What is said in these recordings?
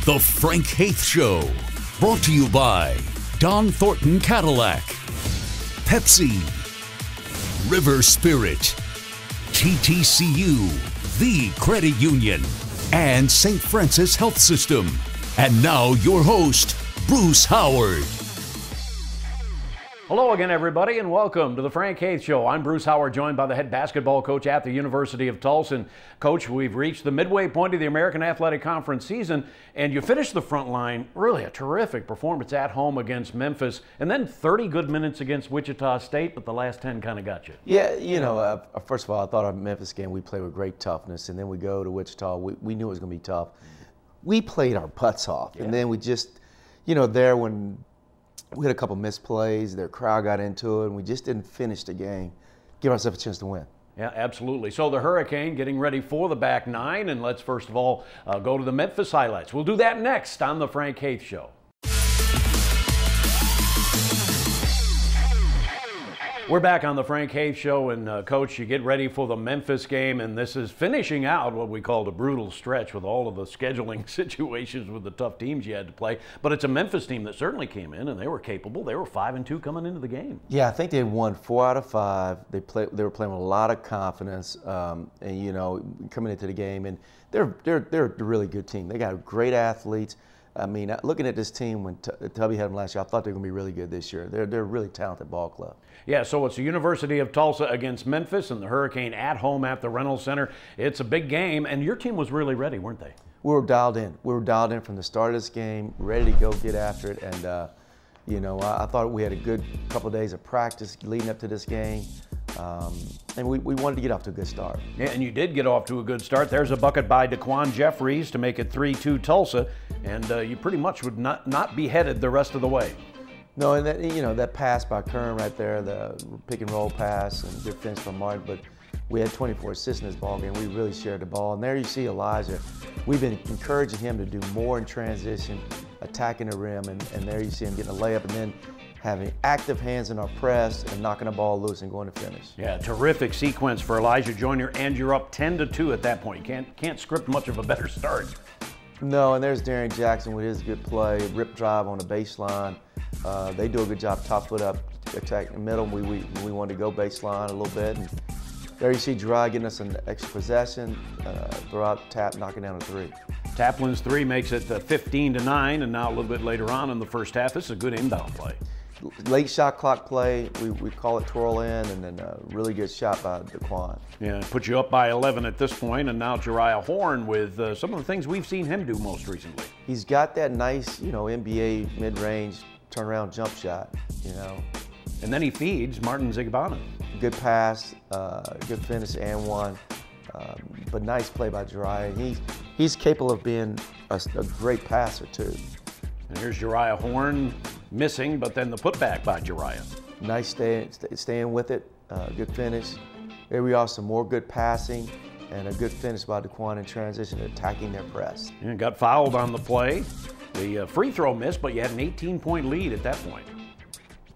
The Frank Haith Show, brought to you by Don Thornton Cadillac, Pepsi, River Spirit, TTCU, the credit union, and St. Francis Health System. And now your host, Bruce Howard. Hello again, everybody, and welcome to the Frank Haith Show. I'm Bruce Howard, joined by the head basketball coach at the University of Tulsa. And Coach, we've reached the midway point of the American Athletic Conference season, and you finished the front line, really a terrific performance at home against Memphis, and then 30 good minutes against Wichita State, but the last 10 kind of got you. Yeah, first of all, I thought our Memphis game, we played with great toughness, and then we go to Wichita. We knew it was going to be tough. We played our butts off, and then we just, there when we had a couple missed plays, their crowd got into it, and we just didn't finish the game, give ourselves a chance to win. Yeah, absolutely. So the Hurricane getting ready for the back nine, and let's first of all go to the Memphis highlights. We'll do that next on the Frank Haith Show. We're back on the Frank Haith Show, and Coach, you get ready for the Memphis game, and this is finishing out what we called a brutal stretch with all of the scheduling situations with the tough teams you had to play. But it's a Memphis team that certainly came in, and they were capable. They were 5-2 coming into the game. Yeah, I think they won 4 out of 5. They were playing with a lot of confidence, and coming into the game, and they're a really good team. They got great athletes. I mean, looking at this team when Tubby had them last year, I thought they were going to be really good this year. They're a really talented ball club. Yeah, so it's the University of Tulsa against Memphis, and the Hurricane at home at the Reynolds Center. It's a big game, and your team was really ready, weren't they? We were dialed in. We were dialed in from the start of this game, ready to go get after it. And, I thought we had a good couple of days of practice leading up to this game. And we wanted to get off to a good start. Yeah, and you did get off to a good start. There's a bucket by Daquan Jeffries to make it 3-2 Tulsa, and you pretty much would not be headed the rest of the way. No, and that pass by Kern right there, the pick and roll pass, and good finish from Martin. But we had 24 assists in this ball game. We really shared the ball. And there you see Elijah. We've been encouraging him to do more in transition, attacking the rim, and there you see him getting a layup, and then having active hands in our press and knocking the ball loose and going to finish. Yeah, terrific sequence for Elijah Joyner, and you're up 10-2 at that point. You can't script much of a better start. No, and there's Darian Jackson with his good play, rip drive on the baseline. They do a good job, top foot up, attack in the middle. We wanted to go baseline a little bit. And there you see Dry getting us an extra possession, throw out, tap, knocking down a 3. Taplin's 3 makes it 15-9, and now a little bit later on in the first half, this is a good inbound play. Late shot clock play, we call it twirl in, and then a really good shot by Daquan. Yeah, put you up by 11 at this point, and now Jariah Horn with some of the things we've seen him do most recently. He's got that nice, NBA mid-range turnaround jump shot, And then he feeds Martin Zigbana. Good pass, good finish and one, but nice play by Jariah. He's capable of being a great passer too. And here's Jariah Horn missing, but then the putback by Jariah. Nice staying with it, good finish. Here we are, some more good passing and a good finish by Daquan in transition, attacking their press. And got fouled on the play. The free throw missed, but you had an 18-point lead at that point.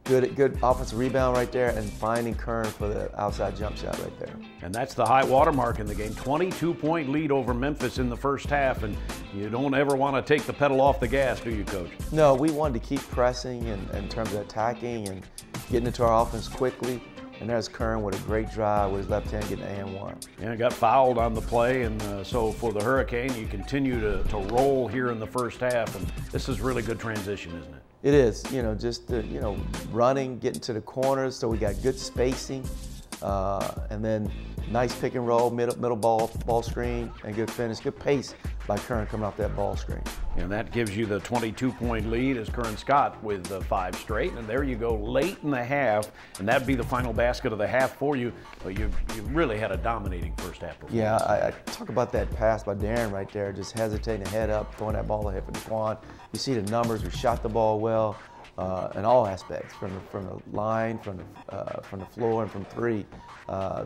Good offensive rebound right there, and finding Kern for the outside jump shot right there. And that's the high water mark in the game. 22-point lead over Memphis in the first half, and you don't ever want to take the pedal off the gas, do you, Coach? No, we wanted to keep pressing in terms of attacking and getting into our offense quickly. And there's Kern with a great drive with his left hand getting an and 1. Yeah, got fouled on the play, and so for the Hurricane, you continue to roll here in the first half, and this is really good transition, isn't it? It is, just running, getting to the corners, so we got good spacing, and then nice pick and roll, middle ball screen, and good finish, good pace by Kern coming off that ball screen. And that gives you the 22-point lead as Kern Scott with 5 straight, and there you go late in the half, and that'd be the final basket of the half for you. You really had a dominating first half performance. Yeah, I talk about that pass by Darren right there, just hesitating to head up, throwing that ball ahead for Daquan. You see the numbers, we shot the ball well. in all aspects, from the line, from the floor, and from three.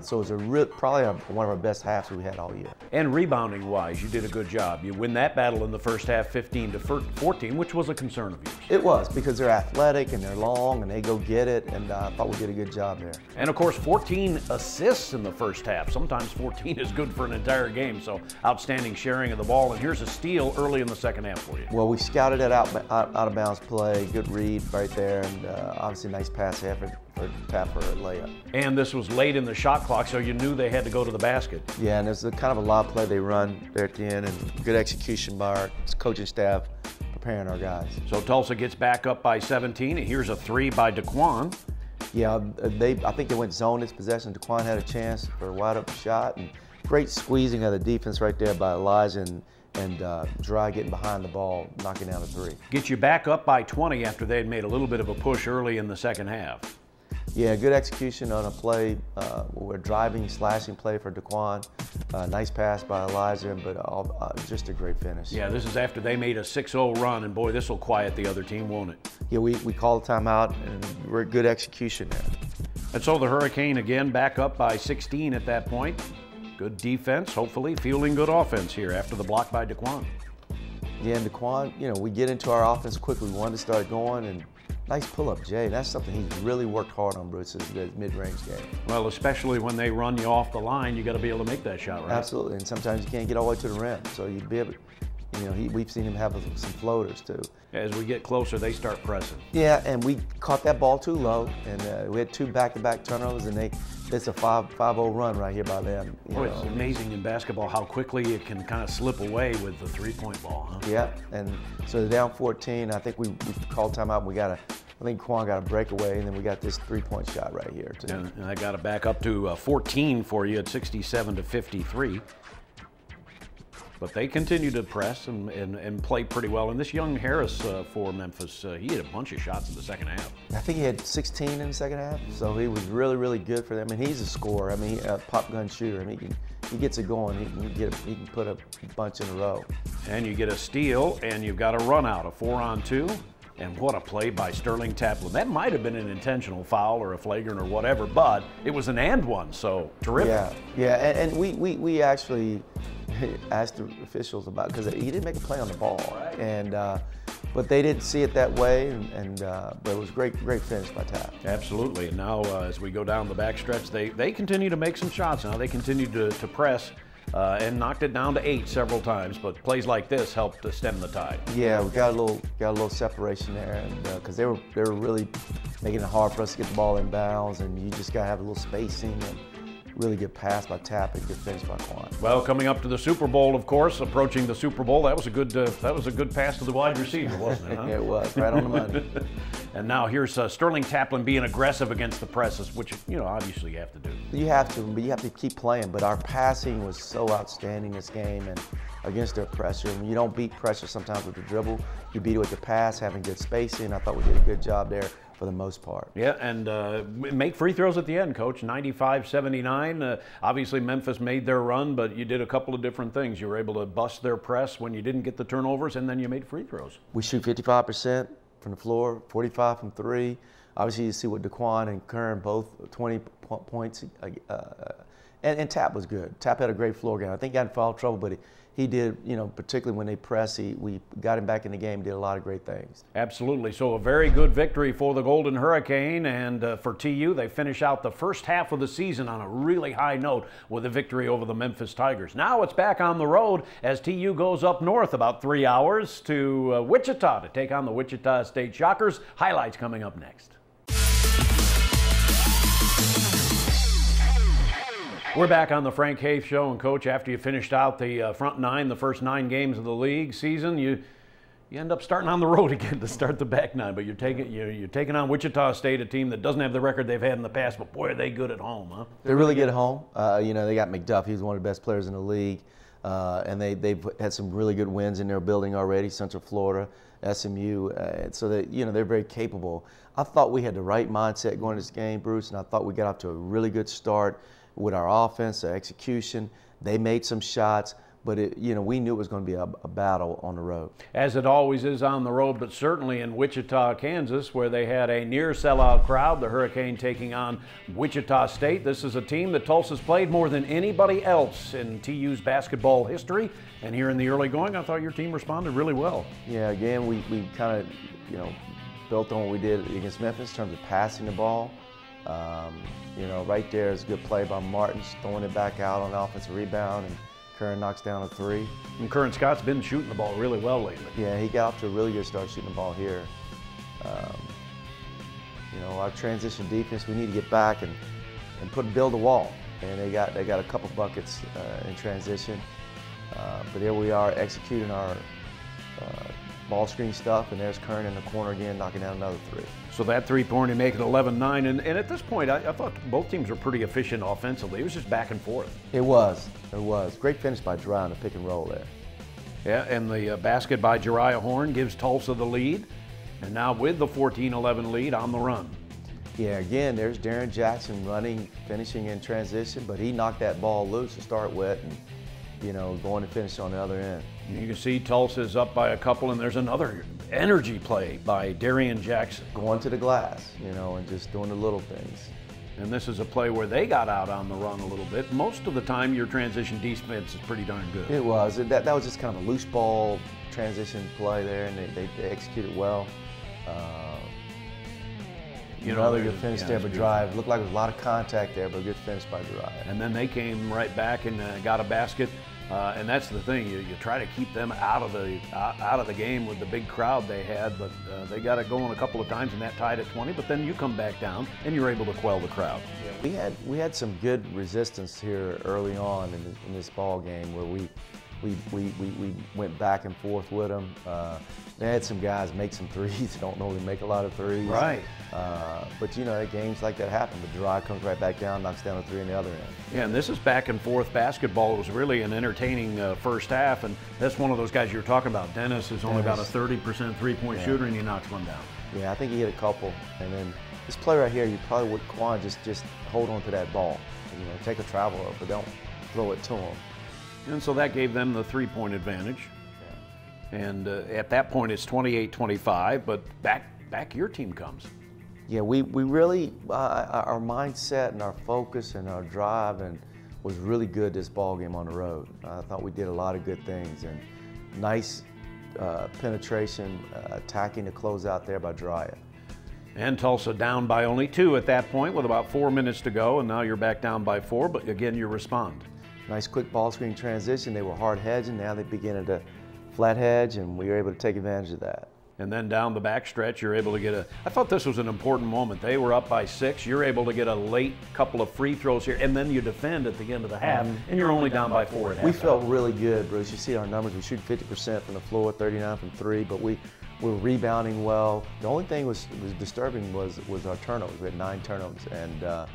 So it was probably one of our best halves we had all year. And rebounding-wise, you did a good job. You win that battle in the first half, 15-14, which was a concern of yours. It was, because they're athletic and they're long and they go get it, and I thought we did a good job there. And of course, 14 assists in the first half. Sometimes 14 is good for an entire game, so outstanding sharing of the ball. And here's a steal early in the second half for you. Well, we scouted it out of bounds play, good read right there, and obviously nice pass effort for Tapper at layup. And this was late in the shot clock, so you knew they had to go to the basket. Yeah, and there's kind of a lob play they run there at the end, and good execution by our coaching staff preparing our guys. So Tulsa gets back up by 17, and here's a three by DeQuan. Yeah, I think they went zone this possession. DeQuan had a chance for a wide open shot, and great squeezing of the defense right there by Elijah and Dry getting behind the ball, knocking down a three. Get you back up by 20 after they had made a little bit of a push early in the second half. Yeah, good execution on a play. We're driving, slashing play for DeQuan. Nice pass by Elijah, but just a great finish. Yeah, this is after they made a 6-0 run, and boy, this will quiet the other team, won't it? Yeah, we called a timeout, and we're good execution there. And so the Hurricane again back up by 16 at that point. Good defense, hopefully fielding good offense here after the block by DeQuan. Yeah, and DeQuan, we get into our offense quickly. We wanted to start going, and nice pull-up, Jay. That's something he's really worked hard on, Bruce, is the mid-range game. Well, especially when they run you off the line, you got to be able to make that shot, right? Absolutely, and sometimes you can't get all the way to the rim, so you'd be able. We've seen him have some floaters too. As we get closer, they start pressing. Yeah, and we caught that ball too low, and we had two back-to-back turnovers, and it's a 5-0 run right here by them. It's amazing in basketball how quickly it can kind of slip away with the three-point ball, huh? Yeah, and so they're down 14. I think we called timeout. I think Quan got a breakaway, and then we got this three-point shot right here too. And I got it back up to 14 for you at 67-53. But they continue to press and play pretty well. And this young Harris for Memphis, he had a bunch of shots in the second half. I think he had 16 in the second half, so he was really, really good for them. And he's a scorer. I mean, a pop gun shooter. I mean, he gets it going. He can put a bunch in a row. And you get a steal, and you've got a run out, a 4-on-2. And what a play by Sterling Taplin. That might have been an intentional foul or a flagrant or whatever, but it was an and one, so terrific. Yeah, and we actually asked the officials about, because he didn't make a play on the ball, right. And but they didn't see it that way, but it was great finish by Tap. Absolutely, and now as we go down the backstretch, they continue to make some shots. Now they continue to press. And knocked it down to 8 several times, but plays like this helped to stem the tide. Yeah, we got a little separation there, and because they were really making it hard for us to get the ball in bounds, and you just got to have a little spacing and really good pass by Tap and good finish by Quan. Well, coming up to the Super Bowl, of course, approaching the Super Bowl, that was a good pass to the wide receiver, wasn't it? Huh? It was right on the money. And now here's Sterling Taplin being aggressive against the presses, which obviously you have to do. You have to, but you have to keep playing. But our passing was so outstanding this game, and against their pressure. And you don't beat pressure sometimes with the dribble. You beat it with the pass, having good spacing. I thought we did a good job there for the most part. Yeah, and make free throws at the end, Coach. 95-79. Obviously, Memphis made their run, but you did a couple of different things. You were able to bust their press when you didn't get the turnovers, and then you made free throws. We shoot 55% from the floor, 45 from 3. Obviously, you see what DeQuan and Kern both 20 points. And Tap was good. Tap had a great floor game. I think he got in foul trouble, but he did, particularly when they press, we got him back in the game, did a lot of great things. Absolutely. So a very good victory for the Golden Hurricane, and for TU, they finish out the first half of the season on a really high note with a victory over the Memphis Tigers. Now it's back on the road as TU goes up north about 3 hours to Wichita to take on the Wichita State Shockers. Highlights coming up next. We're back on the Frank Haith Show, and Coach, after you finished out the front 9, the first 9 games of the league season, you end up starting on the road again to start the back 9. But you're taking on Wichita State, a team that doesn't have the record they've had in the past. But boy, are they good at home, huh? They're really good at home. They got McDuff. He's one of the best players in the league, and they've had some really good wins in their building already. Central Florida, SMU, so they're very capable. I thought we had the right mindset going to this game, Bruce, and I thought we got off to a really good start with our offense, our execution. They made some shots, but we knew it was going to be a battle on the road. As it always is on the road, but certainly in Wichita, Kansas, where they had a near sellout crowd, the Hurricane taking on Wichita State. This is a team that Tulsa's played more than anybody else in TU's basketball history. And here in the early going, I thought your team responded really well. Yeah, again, we kind of, built on what we did against Memphis in terms of passing the ball. Right there is a good play by Martins, throwing it back out on the offensive rebound, and Curran knocks down a three. And Curran Scott's been shooting the ball really well lately. Yeah, he got off to a really good start shooting the ball here. Our transition defense, we need to get back and build a wall. And they got a couple buckets in transition. But here we are executing our ball screen stuff, and there's Curran in the corner again, knocking down another three. So that three-pointer make it 11-9, and at this point, I thought both teams were pretty efficient offensively. It was just back and forth. It was. Great finish by Dry on the pick and roll there. Yeah, and the basket by Jariah Horn gives Tulsa the lead, and now with the 14-11 lead on the run. Yeah, again, there's Darren Jackson running, finishing in transition, but he knocked that ball loose to start with, and going to finish on the other end. You can see Tulsa's up by a couple, and there's another energy play by Darian Jackson. Going to the glass, and just doing the little things. And this is a play where they got out on the run a little bit. Most of the time, your transition defense is pretty darn good. It was. That was just kind of a loose ball transition play there, and they executed well. Another good finish there by Drive. Looked like there was a lot of contact there, but a good finish by Drive. And then they came right back and got a basket. And that's the thing, you try to keep them out of the game with the big crowd they had, but they got it going a couple of times, and that tied at 20. But then you come back down and you're able to quell the crowd. Yeah, we had some good resistance here early on in this ball game where we went back and forth with them. They had some guys make some threes. Don't normally make a lot of threes. Right. But games like that happen. But Dry comes right back down, knocks down a three on the other end. Yeah, and this is back and forth basketball. It was really an entertaining first half, and that's one of those guys you were talking about. Dennis is only about a 30% three-point shooter, and he knocks one down. Yeah, I think he hit a couple. And then this play right here, you probably would just hold on to that ball. Take a traveler, but don't throw it to him. And so that gave them the three-point advantage. And at that point, it's 28-25, but back your team comes. Yeah, we really, our mindset and our focus and our drive was really good this ball game on the road. I thought we did a lot of good things, and nice penetration, attacking the closeout there by Drya. And Tulsa down by only 2 at that point with about 4 minutes to go, and now you're back down by 4, but again, you respond. Nice quick ball screen transition. They were hard hedging, now they begin to flat hedge, and we were able to take advantage of that. And then down the back stretch, you're able to get I thought this was an important moment. They were up by 6. You're able to get a late couple of free throws here, and then you defend at the end of the half, and you're only down by 4 at half. We felt really good, Bruce. You see our numbers. We shoot 50% from the floor, 39 from 3, but we were rebounding well. The only thing was disturbing was our turnovers. We had 9 turnovers, and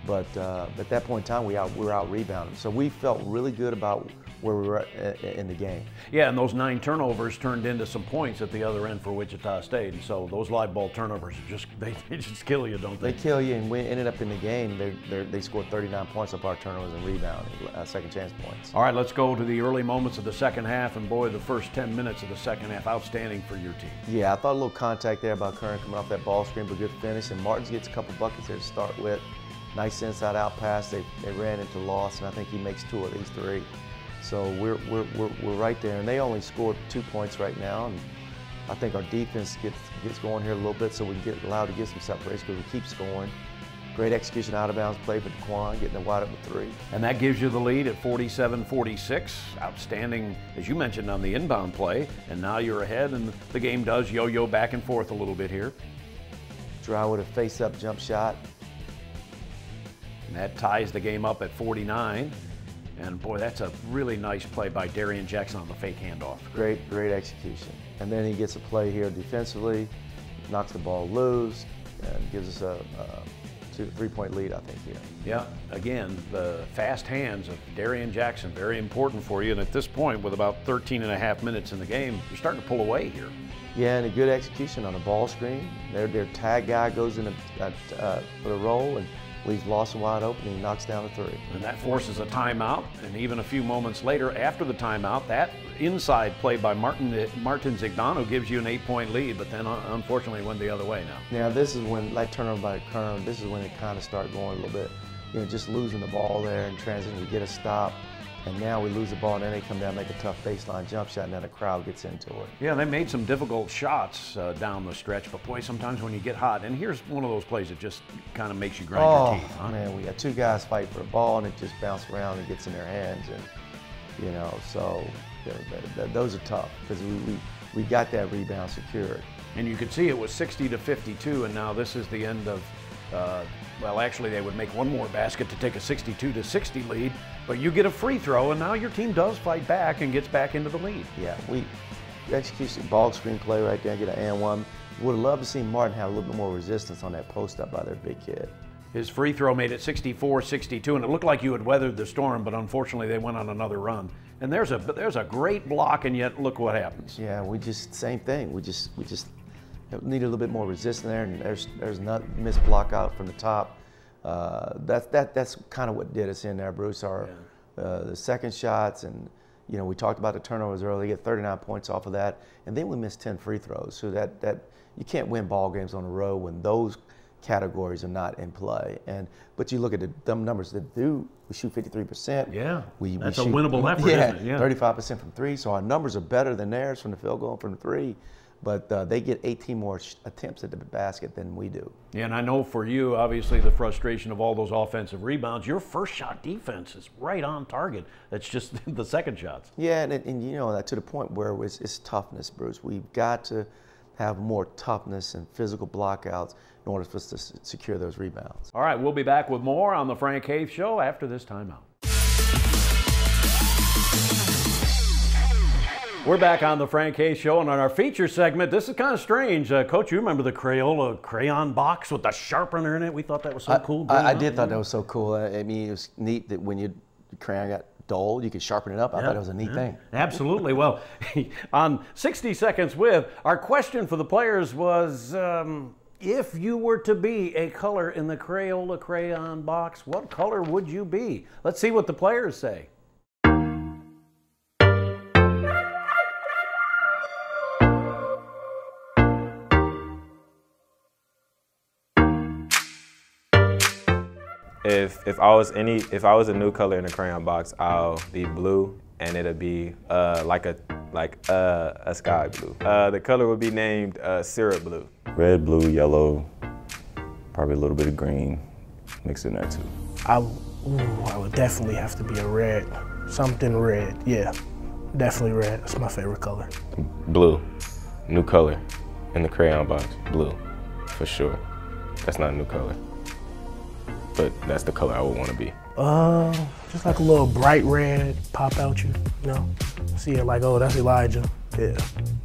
but at that point in time, we were out rebounding. So we felt really good about where we were in the game. Yeah, and those 9 turnovers turned into some points at the other end for Wichita State. And so those live ball turnovers they just kill you, don't they? They kill you, and we ended up in the game. They scored 39 points off our turnovers and rebounding, second chance points. All right, let's go to the early moments of the second half. And boy, the first 10 minutes of the second half, outstanding for your team. Yeah, I thought a little contact there by Curran coming off that ball screen, but good finish. And Martins gets a couple buckets there to start with. Nice inside out pass. They ran into loss, and I think he makes 2 of these 3. So we're right there, and they only scored 2 points right now, and I think our defense gets going here a little bit, so we can get allowed to get some separation because we keep scoring. Great execution out of bounds play for DeQuan, getting it wide up with 3. And that gives you the lead at 47-46. Outstanding, as you mentioned, on the inbound play, and now you're ahead, and the game does yo-yo back and forth a little bit here. Dry with a face-up jump shot. And that ties the game up at 49. And boy, that's a really nice play by Darian Jackson on the fake handoff. Great execution. And then he gets a play here defensively, knocks the ball loose, and gives us a 3-point lead, I think, here. Yeah, again, the fast hands of Darian Jackson, very important for you. And at this point, with about 13 and a half minutes in the game, you're starting to pull away here. Yeah, and a good execution on a ball screen. Their tag guy goes in for the roll, and leaves Lawson wide open, and he knocks down a three. And that forces a timeout, and even a few moments later, after the timeout, that inside play by Martin Zignano gives you an 8-point lead, but then unfortunately went the other way now. Now this is when, like turnover by Kern, this is when it kind of started going a little bit, just losing the ball there in transition to get a stop. And now we lose the ball, and then they come down and make a tough baseline jump shot, and then the crowd gets into it. Yeah, they made some difficult shots down the stretch, but boy, sometimes when you get hot, and here's one of those plays that just kind of makes you grind your teeth. Oh, man, we got two guys fighting for a ball, and it just bounces around and gets in their hands. And, so those are tough because we got that rebound secured. And you could see it was 60-52, and now this is the end of, well, actually they would make one more basket to take a 62-60 lead, but you get a free throw, and now your team does fight back and gets back into the lead. Yeah, we executed the ball screen play right there, get an and one. Would have loved to see Martin have a little bit more resistance on that post up by their big kid. His free throw made it 64-62, and it looked like you had weathered the storm, but unfortunately they went on another run. And there's a great block, and yet look what happens. Yeah, same thing. We just need a little bit more resistance there, and there's not missed block out from the top. That's kind of what did us in there, Bruce. The second shots, and we talked about the turnovers earlier. They get 39 points off of that, and then we missed 10 free throws. So that you can't win ball games on the road when those categories are not in play. But you look at the numbers that we shoot 53%. Yeah, that's shoot, a winnable effort, isn't it? Yeah, 35% from three. So our numbers are better than theirs from the field goal and from the three. But they get 18 more attempts at the basket than we do. Yeah, and I know for you, obviously, the frustration of all those offensive rebounds, your first shot defense is right on target. That's just the second shots. Yeah, and to the point where it's toughness, Bruce. We've got to have more toughness and physical blockouts in order for us to secure those rebounds. All right, we'll be back with more on the Frank Haith Show after this timeout. We're back on the Frank Haith Show, and on our feature segment, this is kind of strange. Coach, you remember the Crayola crayon box with the sharpener in it? We thought that was so cool. I did thought that was so cool. I mean, it was neat that when your crayon got dull, you could sharpen it up. I thought it was a neat thing. Absolutely. Well, on 60 Seconds With, our question for the players was, if you were to be a color in the Crayola crayon box, what color would you be? Let's see what the players say. If I was a new color in the crayon box, I'll be blue, and it'll be like a sky blue. The color would be named syrup blue. Red, blue, yellow, probably a little bit of green mixed in there too. I would definitely have to be a red, something red. Yeah, definitely red. That's my favorite color. Blue, new color in the crayon box. Blue, for sure. That's not a new color, but that's the color I would want to be. Just like a little bright red pop out you know? See it like, oh, that's Elijah. Yeah,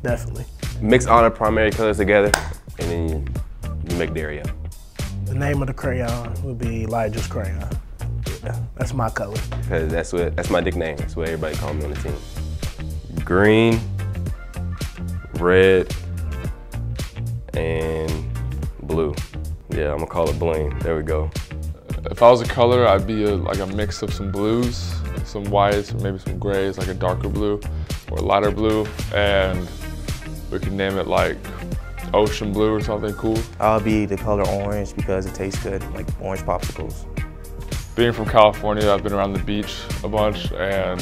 definitely. Mix all the primary colors together, and then you make the area. The name of the crayon would be Elijah's crayon. Yeah, that's my color. Because that's my nickname. That's what everybody calls me on the team. Green, red, and blue. Yeah, I'm gonna call it bling. There we go. If I was a color, I'd be like a mix of some blues, some whites, or maybe some grays, like a darker blue or a lighter blue, and we could name it like ocean blue or something cool. I'll be the color orange because it tastes good, like orange popsicles. Being from California, I've been around the beach a bunch, and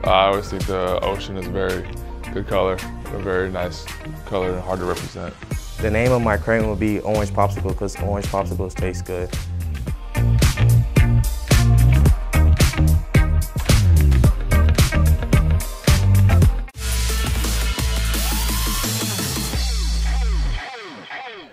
I always think the ocean is a very good color, a very nice color and hard to represent. The name of my crayon will be Orange Popsicle because orange popsicles taste good.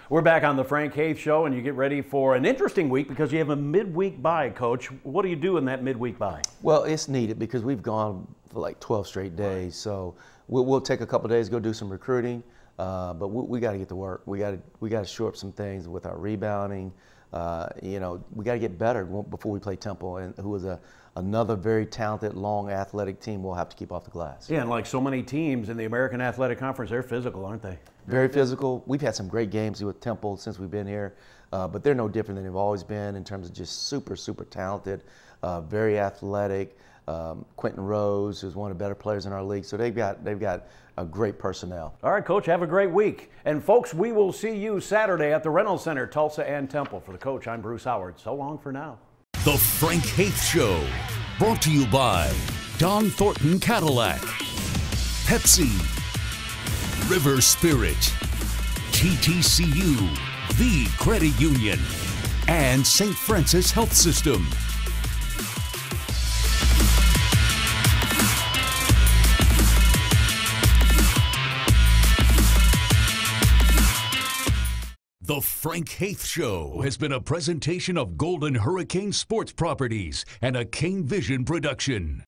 We're back on the Frank Haith Show, and you get ready for an interesting week because you have a midweek bye, Coach. What do you do in that midweek bye? Well, it's needed because we've gone for like 12 straight days. So we'll take a couple days, go do some recruiting, but we got to get to work. We got to shore up some things with our rebounding, You know, we got to get better before we play Temple, and who is another very talented, long, athletic team we'll have to keep off the glass. Yeah, and like so many teams in the American Athletic Conference, they're physical, aren't they? Very physical. We've had some great games with Temple since we've been here, but they're no different than they've always been in terms of just super, super talented, very athletic. Quentin Rose, who's one of the better players in our league, so they've got a great personnel. All right, Coach, have a great week. And folks, we will see you Saturday at the Reynolds Center, Tulsa and Temple. For the coach, I'm Bruce Howard. So long for now. The Frank Haith Show, brought to you by Don Thornton Cadillac, Pepsi, River Spirit, TTCU, The Credit Union, and St. Francis Health System. The Frank Haith Show has been a presentation of Golden Hurricane Sports Properties and a Kane Vision production.